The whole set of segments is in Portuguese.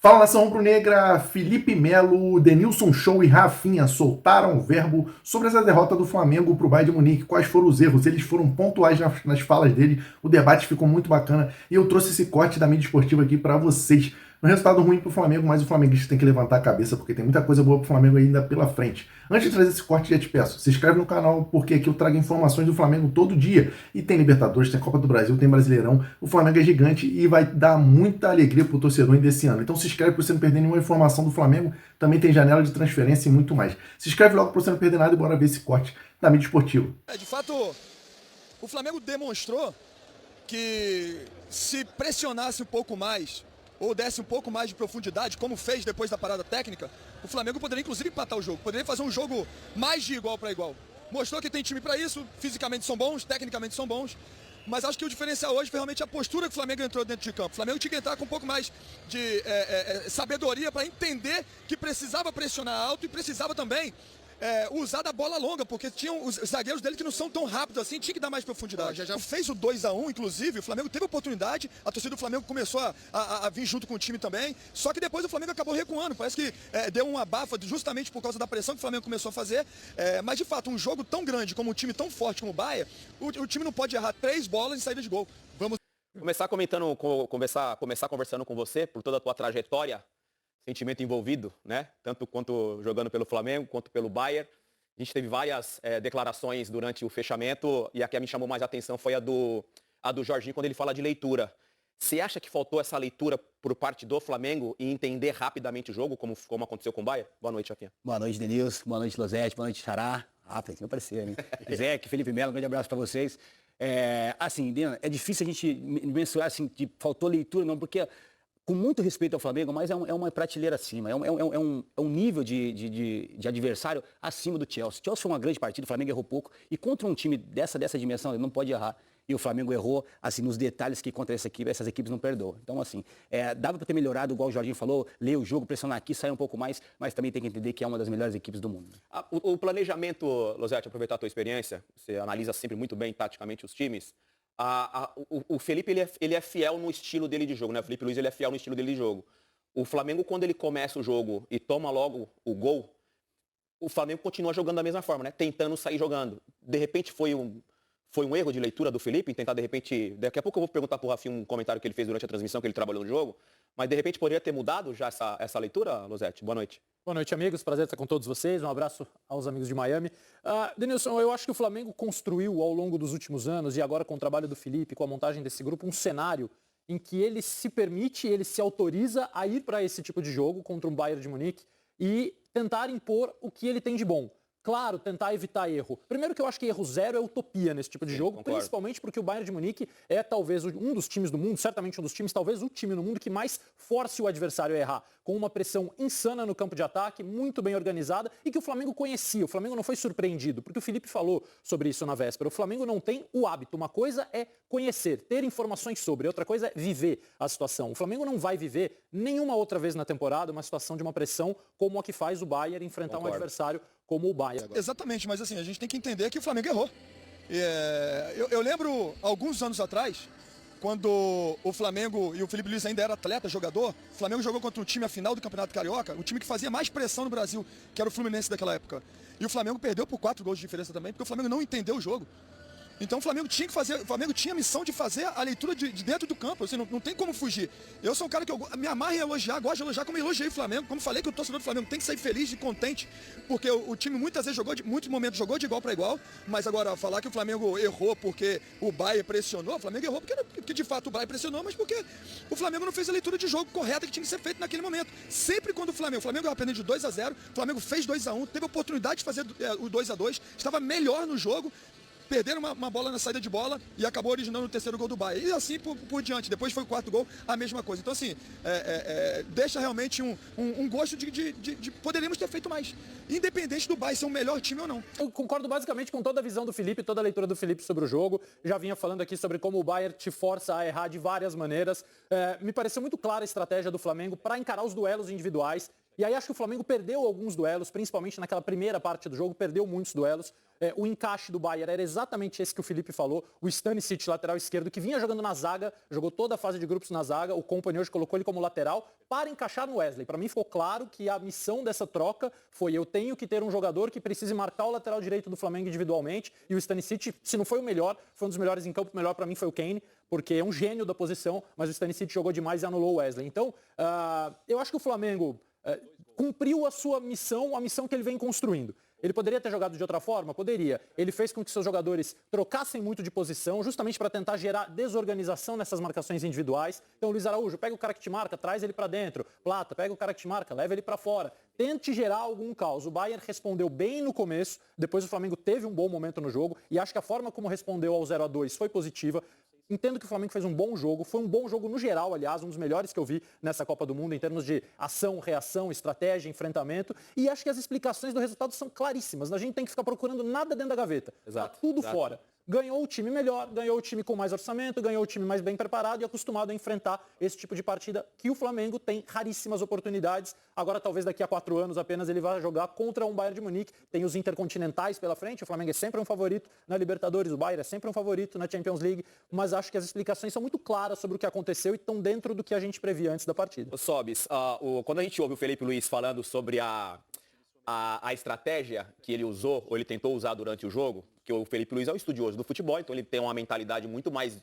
Fala, nação rubro-negra. Felipe Melo, Denilson Show e Rafinha soltaram o verbo sobre essa derrota do Flamengo para o Bayern de Munique. Quais foram os erros? Eles foram pontuais nas falas dele. O debate ficou muito bacana e eu trouxe esse corte da mídia esportiva aqui para vocês. Um resultado ruim para o Flamengo, mas o flamenguista tem que levantar a cabeça porque tem muita coisa boa para o Flamengo ainda pela frente. Antes de trazer esse corte, já te peço, se inscreve no canal porque aqui eu trago informações do Flamengo todo dia. E tem Libertadores, tem Copa do Brasil, tem Brasileirão. O Flamengo é gigante e vai dar muita alegria para o torcedor ainda esse ano. Então se inscreve para você não perder nenhuma informação do Flamengo. Também tem janela de transferência e muito mais. Se inscreve logo para você não perder nada e bora ver esse corte da mídia esportiva. De fato, o Flamengo demonstrou que se pressionasse um pouco mais ou desse um pouco mais de profundidade, como fez depois da parada técnica, o Flamengo poderia inclusive empatar o jogo, poderia fazer um jogo mais de igual para igual. Mostrou que tem time para isso, fisicamente são bons, tecnicamente são bons, mas acho que o diferencial hoje foi realmente a postura que o Flamengo entrou dentro de campo. O Flamengo tinha que entrar com um pouco mais de sabedoria para entender que precisava pressionar alto e precisava também usar da bola longa, porque tinham os zagueiros dele que não são tão rápidos assim, tinha que dar mais profundidade. Já fez o 2-1, inclusive, o Flamengo teve oportunidade, a torcida do Flamengo começou a vir junto com o time também, só que depois o Flamengo acabou recuando, parece que deu uma abafa justamente por causa da pressão que o Flamengo começou a fazer, mas de fato, um jogo tão grande, como um time tão forte como o Bayern, o time não pode errar 3 bolas em saída de gol. Vamos começar conversando com você por toda a tua trajetória, sentimento envolvido, né? Tanto quanto jogando pelo Flamengo, quanto pelo Bayern. A gente teve várias declarações durante o fechamento e a que me chamou mais a atenção foi a do Jorginho, quando ele fala de leitura. Você acha que faltou essa leitura por parte do Flamengo e entender rapidamente o jogo, como aconteceu com o Bayern? Boa noite, Rafinha. Boa noite, Denilson. Boa noite, Losete. Boa noite, Xará. Tem que aparecer, hein? Zé, Felipe Melo, um grande abraço para vocês. Assim, é difícil a gente mensurar assim, que faltou leitura, não, porque com muito respeito ao Flamengo, mas é uma prateleira acima, é um nível de adversário acima do Chelsea. O Chelsea foi uma grande partida, o Flamengo errou pouco, e contra um time dessa dimensão, ele não pode errar. E o Flamengo errou, assim, nos detalhes que contra essas equipes não perdoam. Então, assim, dava para ter melhorado, igual o Jorginho falou, ler o jogo, pressionar aqui, sair um pouco mais, mas também tem que entender que é uma das melhores equipes do mundo. O planejamento, Losete, aproveitar a tua experiência, você analisa sempre muito bem taticamente os times. O Felipe ele é fiel no estilo dele de jogo, né? O Felipe Luiz ele é fiel no estilo dele de jogo. O Flamengo, quando ele começa o jogo e toma logo o gol, o Flamengo continua jogando da mesma forma, né? Tentando sair jogando. De repente foi um erro de leitura do Felipe, tentar de repente... Daqui a pouco eu vou perguntar pro Rafinha um comentário que ele fez durante a transmissão, que ele trabalhou no jogo, mas de repente poderia ter mudado já essa leitura, Losete? Boa noite. Boa noite, amigos. Prazer estar com todos vocês. Um abraço aos amigos de Miami. Denilson, eu acho que o Flamengo construiu ao longo dos últimos anos, e agora com o trabalho do Felipe, com a montagem desse grupo, um cenário em que ele se permite, ele se autoriza a ir para esse tipo de jogo contra um Bayern de Munique e tentar impor o que ele tem de bom. Claro, tentar evitar erro. Primeiro que eu acho que erro zero é utopia nesse tipo de jogo, concordo. Principalmente porque o Bayern de Munique é talvez um dos times do mundo, certamente um dos times, talvez o time no mundo que mais force o adversário a errar, com uma pressão insana no campo de ataque, muito bem organizada e que o Flamengo conhecia. O Flamengo não foi surpreendido, porque o Felipe falou sobre isso na véspera. O Flamengo não tem o hábito. Uma coisa é conhecer, ter informações sobre, outra coisa é viver a situação. O Flamengo não vai viver nenhuma outra vez na temporada uma situação de uma pressão como a que faz o Bayern enfrentar um adversário como o Bayern. Exatamente, mas assim, a gente tem que entender que o Flamengo errou. Eu lembro, alguns anos atrás, quando o Flamengo e o Felipe Luiz ainda era atleta, jogador, o Flamengo jogou contra um time a final do Campeonato Carioca, o time que fazia mais pressão no Brasil, que era o Fluminense daquela época. E o Flamengo perdeu por 4 gols de diferença também, porque o Flamengo não entendeu o jogo. Então o Flamengo tinha a missão de fazer a leitura de dentro do campo, assim, não tem como fugir. Eu sou um cara que me amarro em elogiar, gosto de elogiar como eu elogiei o Flamengo, como falei que o torcedor do Flamengo tem que sair feliz e contente, porque o time muitas vezes muitos momentos jogou de igual para igual, mas agora falar que o Flamengo errou porque o Bayern pressionou, o Flamengo errou porque de fato o Bayern pressionou, mas porque o Flamengo não fez a leitura de jogo correta que tinha que ser feita naquele momento. Sempre quando o Flamengo estava perdendo de 2-0, o Flamengo fez 2-1, teve a oportunidade de fazer o 2-2, estava melhor no jogo, perderam uma bola na saída de bola e acabou originando o terceiro gol do Bayern. E assim por diante. Depois foi o 4º gol, a mesma coisa. Então assim, deixa realmente um gosto de poderíamos ter feito mais. Independente do Bayern ser o melhor time ou não. Eu concordo basicamente com toda a visão do Felipe, toda a leitura do Felipe sobre o jogo. Já vinha falando aqui sobre como o Bayern te força a errar de várias maneiras. Me pareceu muito clara a estratégia do Flamengo para encarar os duelos individuais. E aí acho que o Flamengo perdeu alguns duelos, principalmente naquela primeira parte do jogo, perdeu muitos duelos. O encaixe do Baier era exatamente esse que o Felipe falou. O Stanisic, lateral esquerdo, que vinha jogando na zaga, jogou toda a fase de grupos na zaga. O Kompany hoje colocou ele como lateral para encaixar no Wesley. Para mim ficou claro que a missão dessa troca foi: eu tenho que ter um jogador que precise marcar o lateral direito do Flamengo individualmente. E o Stanisic, se não foi o melhor, foi um dos melhores em campo. O melhor para mim foi o Kane, porque é um gênio da posição, mas o Stanisic jogou demais e anulou o Wesley. Então, eu acho que o Flamengo cumpriu a sua missão, a missão que ele vem construindo. Ele poderia ter jogado de outra forma? Poderia. Ele fez com que seus jogadores trocassem muito de posição, justamente para tentar gerar desorganização nessas marcações individuais. Então, Luiz Araújo, pega o cara que te marca, traz ele para dentro. Plata, pega o cara que te marca, leva ele para fora. Tente gerar algum caos. O Bayern respondeu bem no começo, depois o Flamengo teve um bom momento no jogo, e acho que a forma como respondeu ao 0-2 foi positiva. Entendo que o Flamengo fez um bom jogo, foi um bom jogo no geral, aliás, um dos melhores que eu vi nessa Copa do Mundo em termos de ação, reação, estratégia, enfrentamento, e acho que as explicações do resultado são claríssimas. A gente tem que ficar procurando nada dentro da gaveta. Exato, Tá tudo exato. fora. Ganhou o time melhor, ganhou o time com mais orçamento, ganhou o time mais bem preparado e acostumado a enfrentar esse tipo de partida que o Flamengo tem raríssimas oportunidades. Agora, talvez daqui a 4 anos apenas ele vá jogar contra um Bayern de Munique. Tem os intercontinentais pela frente, o Flamengo é sempre um favorito na Libertadores, o Bayern é sempre um favorito na Champions League, mas acho que as explicações são muito claras sobre o que aconteceu e estão dentro do que a gente previa antes da partida. Ô, Sobis, quando a gente ouve o Felipe Luiz falando sobre a estratégia que ele usou, ou ele tentou usar durante o jogo, que o Felipe Luiz é um estudioso do futebol, então ele tem uma mentalidade muito mais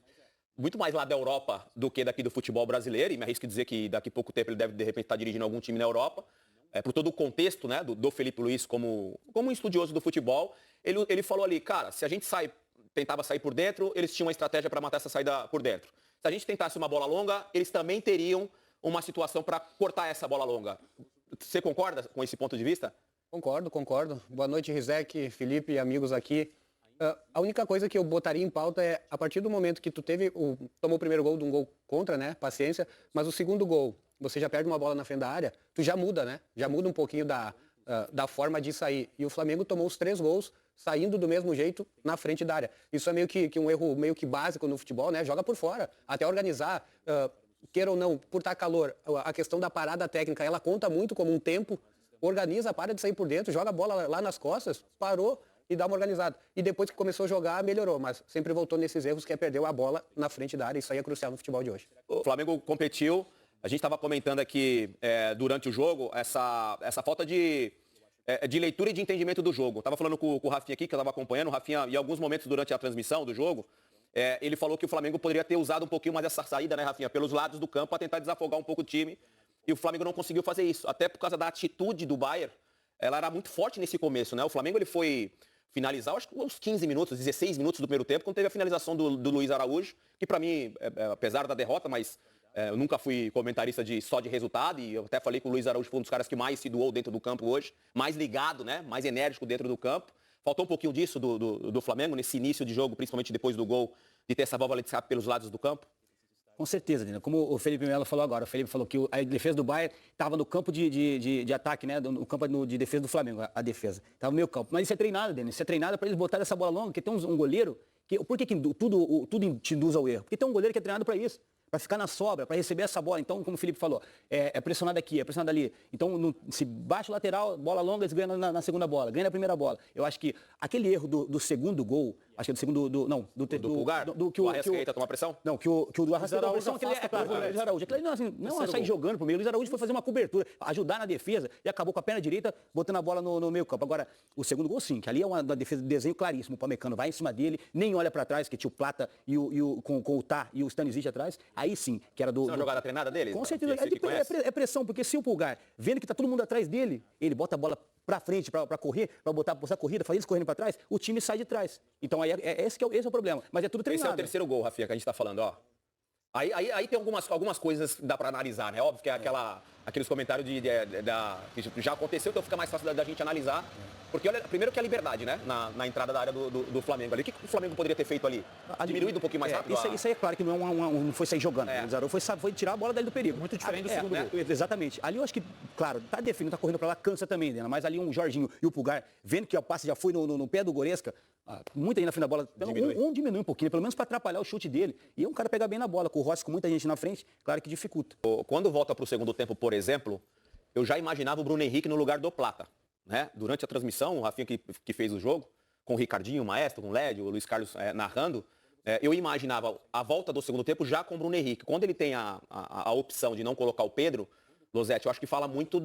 lá da Europa do que daqui do futebol brasileiro, e me arrisco dizer que daqui a pouco tempo ele deve, de repente, estar dirigindo algum time na Europa. Por todo o contexto, né, do Felipe Luiz como um estudioso do futebol, ele falou ali: cara, se a gente tentava sair por dentro, eles tinham uma estratégia para matar essa saída por dentro. Se a gente tentasse uma bola longa, eles também teriam uma situação para cortar essa bola longa. Você concorda com esse ponto de vista? Concordo. Boa noite, Rizek, Felipe e amigos aqui. A única coisa que eu botaria em pauta é, a partir do momento que tu tomou o primeiro gol de um gol contra, né? Paciência, mas o segundo gol, você já perde uma bola na frente da área, tu já muda, né? Já muda um pouquinho da forma de sair. E o Flamengo tomou os 3 gols saindo do mesmo jeito na frente da área. Isso é meio que um erro meio que básico no futebol, né? Joga por fora, até organizar, queira ou não, por estar calor, a questão da parada técnica, ela conta muito como um tempo. Organiza, para de sair por dentro, joga a bola lá nas costas, parou e dá uma organizada. E depois que começou a jogar, melhorou, mas sempre voltou nesses erros, que é perder a bola na frente da área. Isso aí é crucial no futebol de hoje. O Flamengo competiu, a gente estava comentando aqui durante o jogo essa falta de leitura e de entendimento do jogo. Estava falando com o Rafinha aqui, que eu estava acompanhando. O Rafinha, em alguns momentos durante a transmissão do jogo, ele falou que o Flamengo poderia ter usado um pouquinho mais essa saída, né, Rafinha, pelos lados do campo para tentar desafogar um pouco o time. E o Flamengo não conseguiu fazer isso, até por causa da atitude do Bayern. Ela era muito forte nesse começo, né? O Flamengo ele foi finalizar, acho que uns 15 minutos, 16 minutos do primeiro tempo, quando teve a finalização do Luiz Araújo, que para mim, apesar da derrota, mas eu nunca fui comentarista só de resultado, e eu até falei que o Luiz Araújo foi um dos caras que mais se doou dentro do campo hoje, mais ligado, né? Mais enérgico dentro do campo. Faltou um pouquinho disso do Flamengo nesse início de jogo, principalmente depois do gol, de ter essa válvula de escape pelos lados do campo. Com certeza, Dina. Como o Felipe Melo falou agora, o Felipe falou que a defesa do Bayern estava no campo de ataque, né? No campo de defesa do Flamengo, a defesa. Estava no meio campo. Mas isso é treinado, Dina. Isso é treinado para eles botarem essa bola longa, porque tem um goleiro. Por que tudo te induz ao erro? Porque tem um goleiro que é treinado para isso. Para ficar na sobra, para receber essa bola. Então, como o Felipe falou, é pressionado aqui, é pressionado ali. Então, se baixa o lateral, bola longa, eles ganham na segunda bola, ganha na primeira bola. Eu acho que aquele erro do segundo gol, acho que é do segundo, do Pulgar? Que o Arrascaeta toma pressão? Não, que o do Arrascaeta toma pressão, que ele Luiz Araújo. Aquele não sair jogando pro meio. O Luiz Araújo foi fazer uma cobertura, ajudar na defesa e acabou com a perna direita, botando a bola no meio campo. Agora, o segundo gol, sim, que ali é uma defesa de desenho claríssimo. O Pamecano vai em cima dele, nem olha para trás, que tinha o Plata com o Tá e o Stanisic atrás. Aí sim, que era do... Isso é uma jogada treinada deles? Com certeza, é pressão, porque se o Pulgar, vendo que tá todo mundo atrás dele, ele bota a bola pra frente, pra correr, pra botar a corrida, fazer eles correndo pra trás, o time sai de trás. Então aí esse é o problema. Mas é tudo treinado. Esse é o terceiro gol, Rafinha, que a gente tá falando, ó. Aí tem algumas coisas que dá pra analisar, né? Óbvio que é aqueles comentários que já aconteceu, então fica mais fácil da gente analisar. Porque olha, primeiro que a liberdade, né? Na entrada da área do Flamengo ali. O que o Flamengo poderia ter feito ali? Diminuído um pouquinho mais rápido? Isso aí é claro que não foi sair jogando. O Zarou foi tirar a bola dali do perigo. Muito diferente do segundo gol. Exatamente. Ali eu acho que, claro, tá definido, tá correndo pra lá, cansa também, né? Mas ali um Jorginho e o Pulgar, vendo que o passe já foi no pé do Goresca, muito aí na frente da bola, diminui um pouquinho, pelo menos para atrapalhar o chute dele. E um cara pegar bem na bola, com o Rossi com muita gente na frente, claro que dificulta. Quando volta pro segundo tempo, por exemplo, eu já imaginava o Bruno Henrique no lugar do Plata, né? Durante a transmissão, o Rafinha que fez o jogo, com o Ricardinho, o Maestro, com o Led, o Luiz Carlos narrando, eu imaginava a volta do segundo tempo já com o Bruno Henrique. Quando ele tem a opção de não colocar o Pedro, Losetti, eu acho que fala muito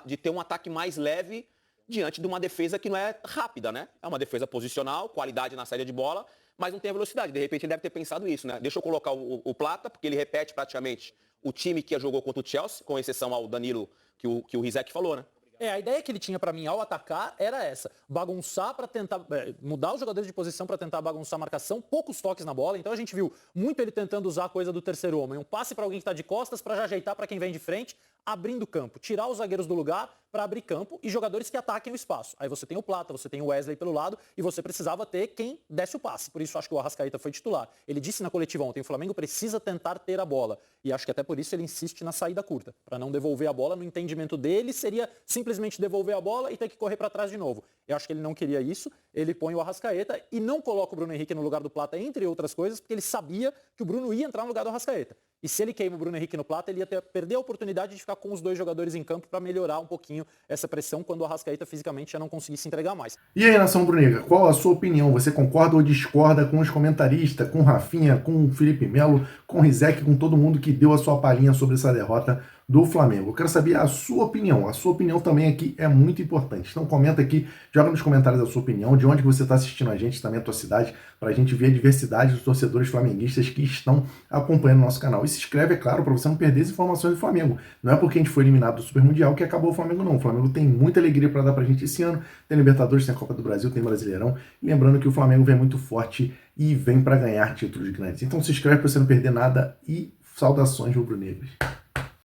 de ter um ataque mais leve diante de uma defesa que não é rápida, né? É uma defesa posicional, qualidade na saída de bola, mas não tem a velocidade. De repente ele deve ter pensado isso, né? Deixa eu colocar o Plata, porque ele repete praticamente o time que jogou contra o Chelsea, com exceção ao Danilo, que o Rizek falou, né? A ideia que ele tinha pra mim ao atacar era essa, bagunçar pra tentar, mudar os jogadores de posição pra tentar bagunçar a marcação, poucos toques na bola, então a gente viu muito ele tentando usar a coisa do terceiro homem, um passe pra alguém que tá de costas pra já ajeitar pra quem vem de frente, abrindo campo, tirar os zagueiros do lugar pra abrir campo e jogadores que ataquem o espaço. Aí você tem o Plata, você tem o Wesley pelo lado e você precisava ter quem desse o passe, por isso acho que o Arrascaeta foi titular. Ele disse na coletiva ontem, o Flamengo precisa tentar ter a bola e acho que até por isso ele insiste na saída curta, pra não devolver a bola, no entendimento dele seria simplesmente devolver a bola e ter que correr para trás de novo. Eu acho que ele não queria isso, ele põe o Arrascaeta e não coloca o Bruno Henrique no lugar do Plata, entre outras coisas, porque ele sabia que o Bruno ia entrar no lugar do Arrascaeta. E se ele queima o Bruno Henrique no Plata, ele ia perder a oportunidade de ficar com os dois jogadores em campo para melhorar um pouquinho essa pressão quando o Arrascaeta fisicamente já não conseguisse entregar mais. E aí, Nação Brunegra, qual a sua opinião? Você concorda ou discorda com os comentaristas, com o Rafinha, com o Felipe Melo, com o Rizek, com todo mundo que deu a sua palhinha sobre essa derrota do Flamengo? Eu quero saber a sua opinião. A sua opinião também aqui é muito importante. Então comenta aqui, joga nos comentários a sua opinião, de onde você está assistindo a gente, também a tua cidade, para a gente ver a diversidade dos torcedores flamenguistas que estão acompanhando o nosso canal. E se inscreve, é claro, para você não perder as informações do Flamengo. Não é porque a gente foi eliminado do Super Mundial que acabou o Flamengo, não. O Flamengo tem muita alegria para dar para a gente esse ano. Tem Libertadores, tem a Copa do Brasil, tem Brasileirão. E lembrando que o Flamengo vem muito forte e vem para ganhar títulos grandes. Então se inscreve para você não perder nada e saudações rubro-negras.